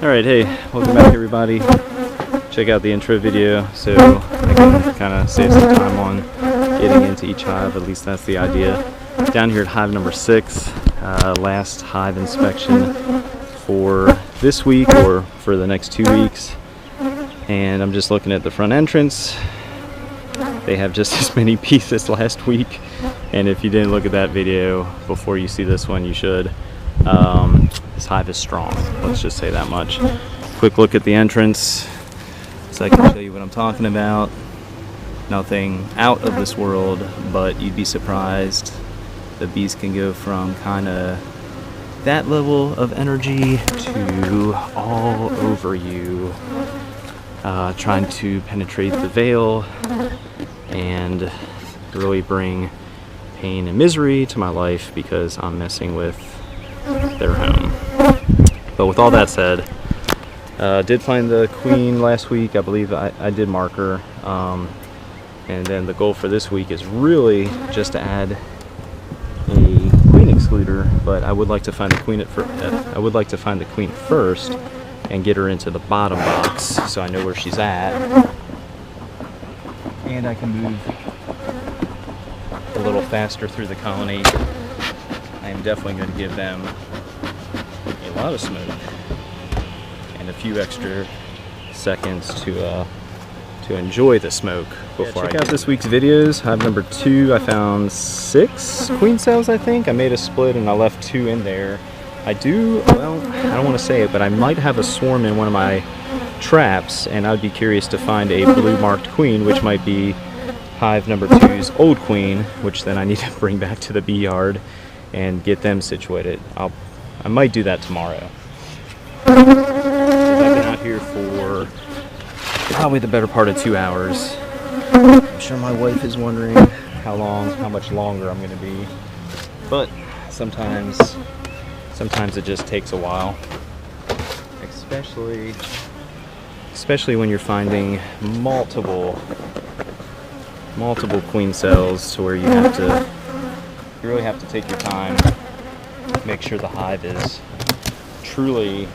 Alright, hey, welcome back everybody. Check out the intro video so I can kind of save some time on getting into each hive, at least that's the idea. Down here at hive number 6, last hive inspection for this week or for the next 2 weeks. And I'm just looking at the front entrance. They have just as many bees as last week. And if you didn't look at that video before you see this one, you should. This hive is strong, let's just say that much. Quick look at the entrance so I can show you what I'm talking about. Nothing out of this world, but you'd be surprised. The bees can go from kind of that level of energy to all over you, trying to penetrate the veil and really bring pain and misery to my life because I'm messing with their home. But with all that said, did find the queen last week. I believe I did mark her, and then the goal for this week is really just to add a queen excluder. But I would like to find the queen first and get her into the bottom box so I know where she's at, and I can move a little faster through the colony. I am definitely going to give them a lot of smoke and a few extra seconds to enjoy the smoke before check out this week's videos. Hive number 2, I found 6 queen cells, I think. I made a split and I left 2 in there. I don't want to say it, but I might have a swarm in one of my traps, and I'd be curious to find a blue marked queen, which might be hive number 2's old queen, which then I need to bring back to the bee yard and get them situated. I might do that tomorrow. I've been out here for probably the better part of 2 hours. I'm sure my wife is wondering how much longer I'm going to be. But sometimes it just takes a while. Especially when you're finding multiple queen cells, to where you really have to take your time, make sure the hive is truly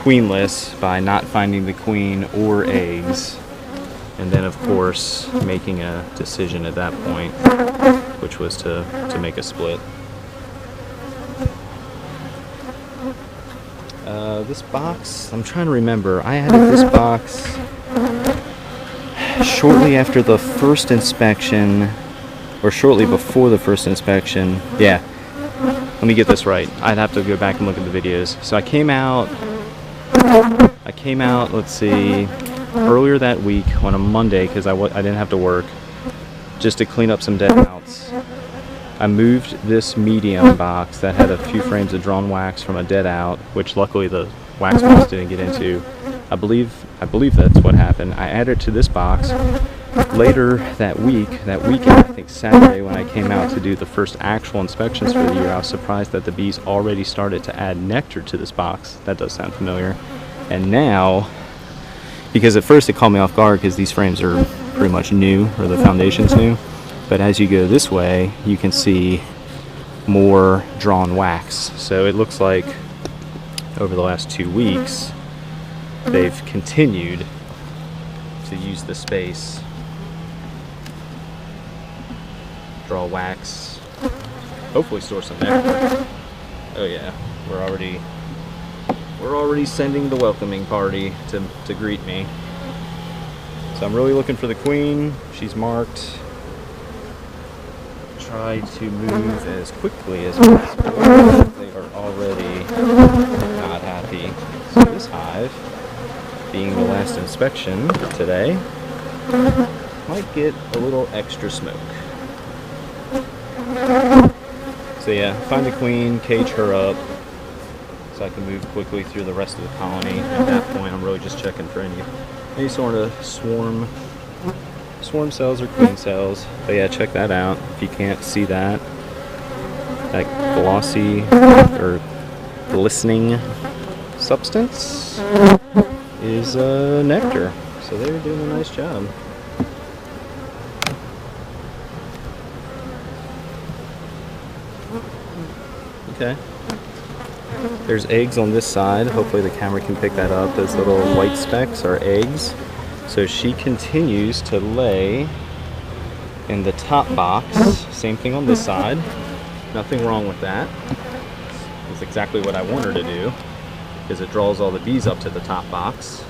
queenless by not finding the queen or eggs, and then of course making a decision at that point, which was to make a split. This box, I'm trying to remember, I added this box shortly after the first inspection, or shortly before the first inspection. Yeah, let me get this right. I'd have to go back and look at the videos. So I came out, let's see, earlier that week on a Monday, because I didn't have to work, just to clean up some dead outs. I moved this medium box that had a few frames of drawn wax from a dead out, which luckily the wax box didn't get into. I believe that's what happened. I added it to this box. Later that weekend, I think Saturday, when I came out to do the first actual inspections for the year, I was surprised that the bees already started to add nectar to this box. That does sound familiar. And now, because at first it caught me off guard because these frames are pretty much new, or the foundation's new, but as you go this way, you can see more drawn wax. So it looks like over the last 2 weeks, they've continued to use the space, draw wax, hopefully store some nectar. Oh yeah, we're already sending the welcoming party to greet me. So I'm really looking for the queen. She's marked. Try to move as quickly as possible. They are already not happy. So this hive, being the last inspection today, might get a little extra smoke. So yeah, find the queen, cage her up, so I can move quickly through the rest of the colony. At that point, I'm really just checking for any sort of swarm cells or queen cells. But yeah, check that out. If you can't see that glossy or glistening substance is nectar. So they're doing a nice job. Okay. There's eggs on this side. Hopefully the camera can pick that up. Those little white specks are eggs. So she continues to lay in the top box. Same thing on this side. Nothing wrong with that. It's exactly what I want her to do, because it draws all the bees up to the top box.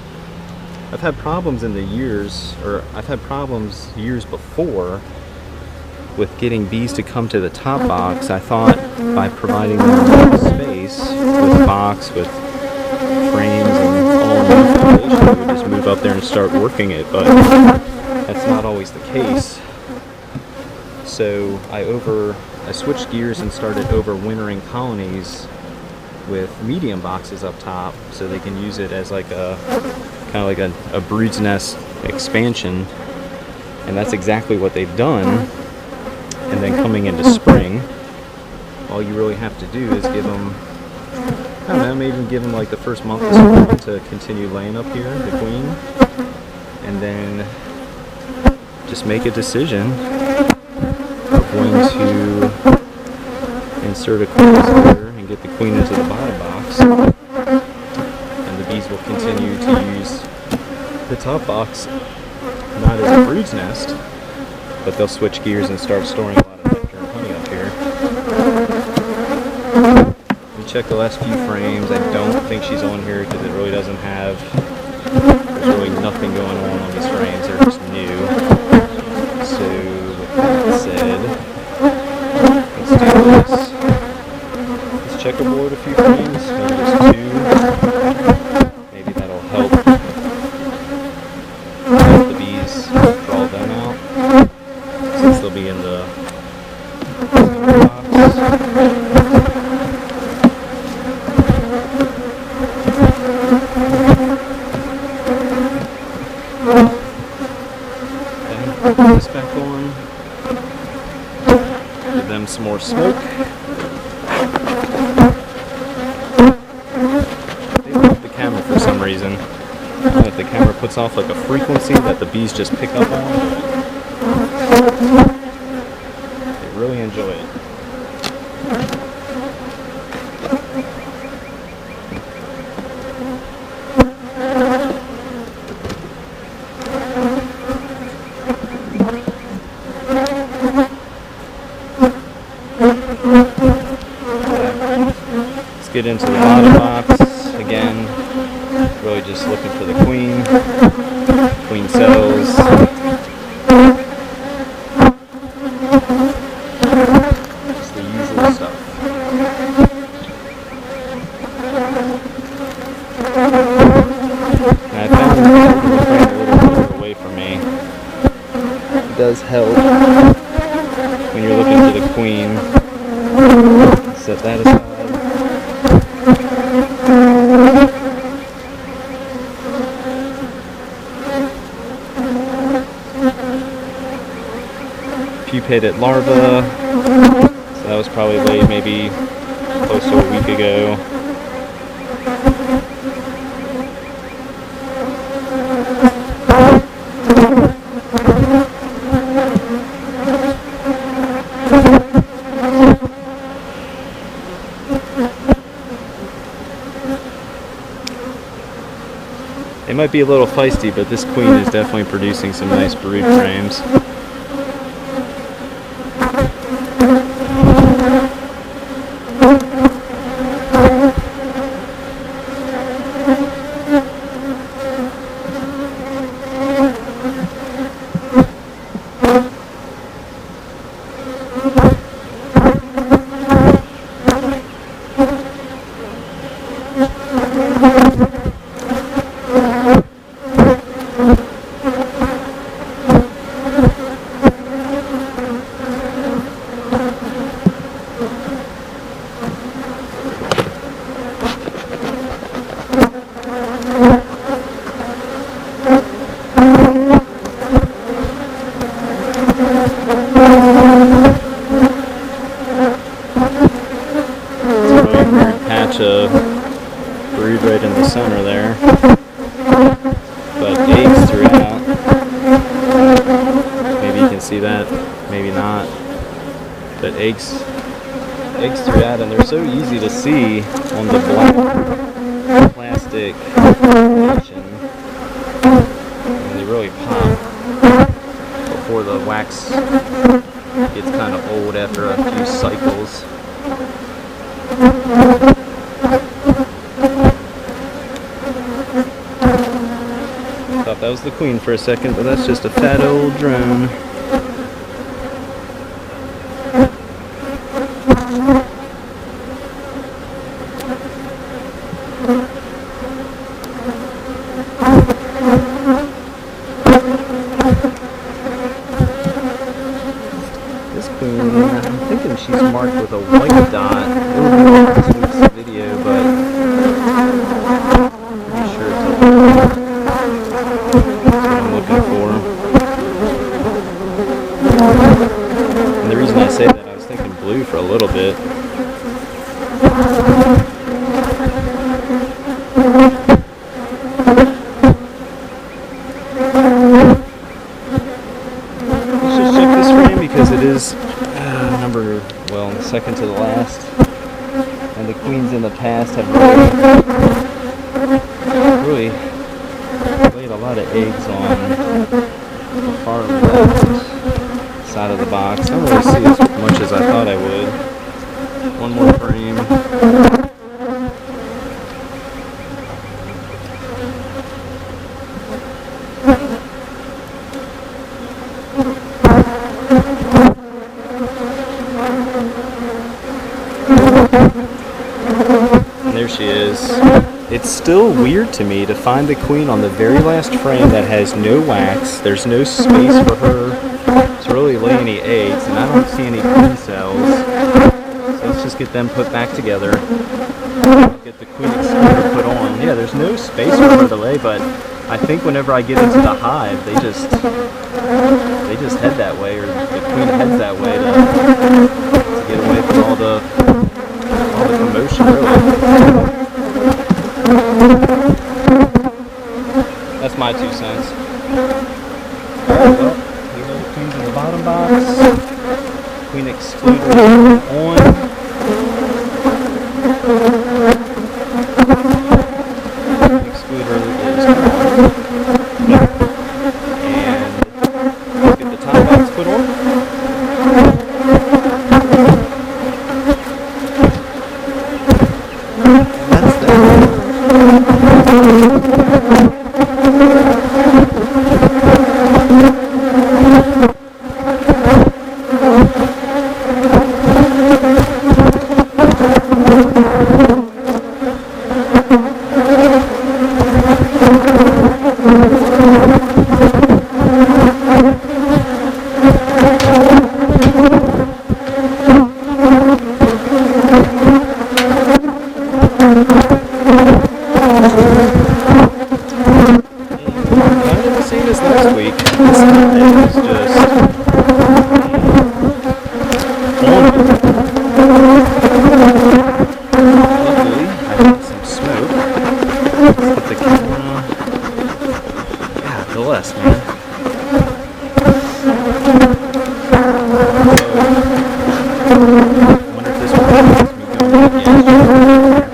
I've had problems in the years, or I've had problems years before with getting bees to come to the top box. I thought by providing them space with a box, with frames and all the foundation, they would just move up there and start working it, but that's not always the case. So I switched gears and started overwintering colonies with medium boxes up top, so they can use it as like a kind of like a brood's nest expansion, and that's exactly what they've done. And then coming into spring, all you really have to do is give them, I don't know, maybe give them like the first month of spring to continue laying up here, the queen, and then just make a decision of when to insert a queen here and get the queen into the bottom box, and the bees will continue to use the top box not as a brood's nest, but they'll switch gears and start storing a lot of nectar and honey up here. We check the last few frames. I don't think she's on here because it really doesn't have, there's really nothing going on these frames. They're just new. So with that said, let's do this. Let's checkerboard a few frames, maybe just 2. Maybe that'll help the bees draw them out, since they'll be in the box. Okay, put this back on. Give them some more smoke. They love the camera for some reason. If the camera puts off like a frequency that the bees just pick up on, they really enjoy it. Let's get into the bottom box again. Really just looking for the queen cells. Just the usual stuff. And I found the frame a little further away from me. It does help when you're looking for the queen. Set that aside. Pupated larva, so that was probably laid maybe close to a week ago. They might be a little feisty, but this queen is definitely producing some nice brood frames. Brood right in the center there, but eggs throughout. Maybe you can see that, maybe not, but eggs eggs through that, and they're so easy to see on the black plastic emulsion. And they really pop before the wax gets kind of old after a few cycles. Thought that was the queen for a second, but that's just a fat old drone. This queen, I'm thinking she's marked with a white dot. It will be on this week's video, but I'm pretty sure it's a looking for. And the reason I say that, I was thinking blue for a little bit. Let's just check this frame because it is second to the last. And the queens in the past have really laid a lot of eggs on the far left side of the box. I don't really see as much as I thought I would. One more frame. And there she is. It's still weird to me to find the queen on the very last frame that has no wax. There's no space for her to really lay any eggs, and I don't see any queen cells. So let's just get them put back together. Get the queen excluder put on. Yeah, there's no space for her to lay, but I think whenever I get into the hive, they just head that way, or the queen heads that way to get away from all the commotion, really. That's my 2 cents. Alright, well, these are the queens in the bottom box. Queen excluder on. Excluder is on. And let's get the top box put on. That's that. Last week, this hive was just luckily, I got some smoke. Let's get the camera. God bless, man. I wonder if this one makes me go back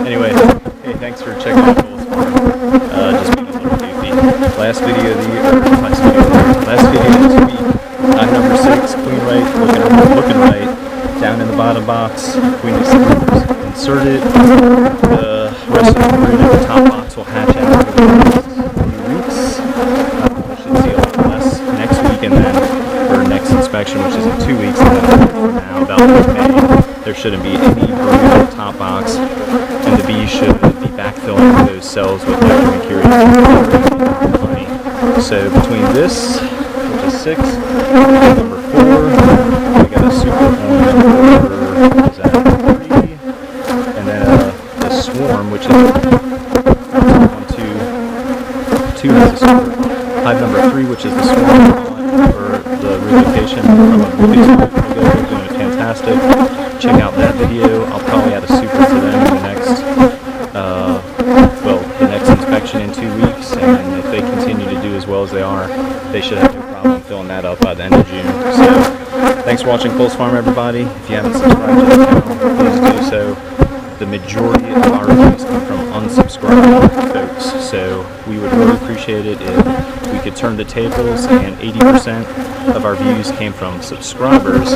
Anyway, hey, thanks for checking out Goals Farm. Just being a little goofy. Last video of the year, last video of this week. Hive number 6, queen right, looking right, down in the bottom box. Queen excluders inserted. The rest of the brood at the top box will hatch out over the next few weeks. We should see a lot less next week, and then for next inspection, which is in 2 weeks, and then from now, about May, there shouldn't be any brood in the top box, and the bees should be backfilling those cells with nectar and honey. So between this, which is 6, number 4, we got a super horn number, is that 3, and then the swarm, which is 1, 2 has a super They're doing fantastic. Check out that video. I'll probably add a super to them in the next, the next inspection in 2 weeks, and if they continue to do as well as they are, they should have no problem filling that up by the end of June. So, thanks for watching Pulse Farm, everybody. If you haven't subscribed to the channel, please do so. The majority of our reviews come from unsubscribed folks, so we would really appreciate it if we could turn the tables and 80% of our views came from subscribers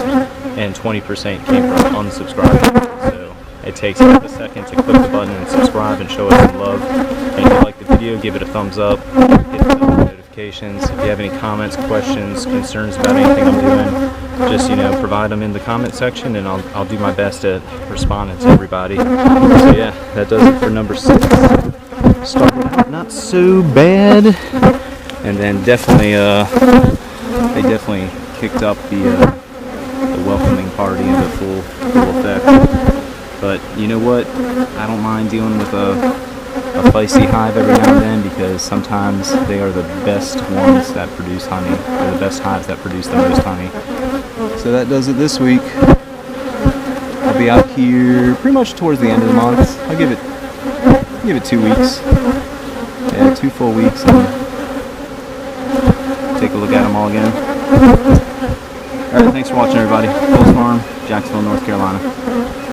and 20% came from unsubscribers. So it takes half a second to click the button and subscribe and show us some love. And if you like the video, give it a thumbs up, hit the bell notifications. If you have any comments, questions, concerns about anything I'm doing, just, provide them in the comment section, and I'll do my best at responding to everybody. So yeah, that does it for number 6. Started out not so bad, and then definitely they definitely kicked up the welcoming party into full effect. But you know what? I don't mind dealing with a feisty hive every now and then, because sometimes they are the best ones that produce honey. They're the best hives that produce the most honey. So that does it this week. I'll be out here pretty much towards the end of the month. I'll give it 2 weeks. Yeah, 2 full weeks, and take a look at them all again. Alright, thanks for watching, everybody. Pulse Farm, Jacksonville, North Carolina.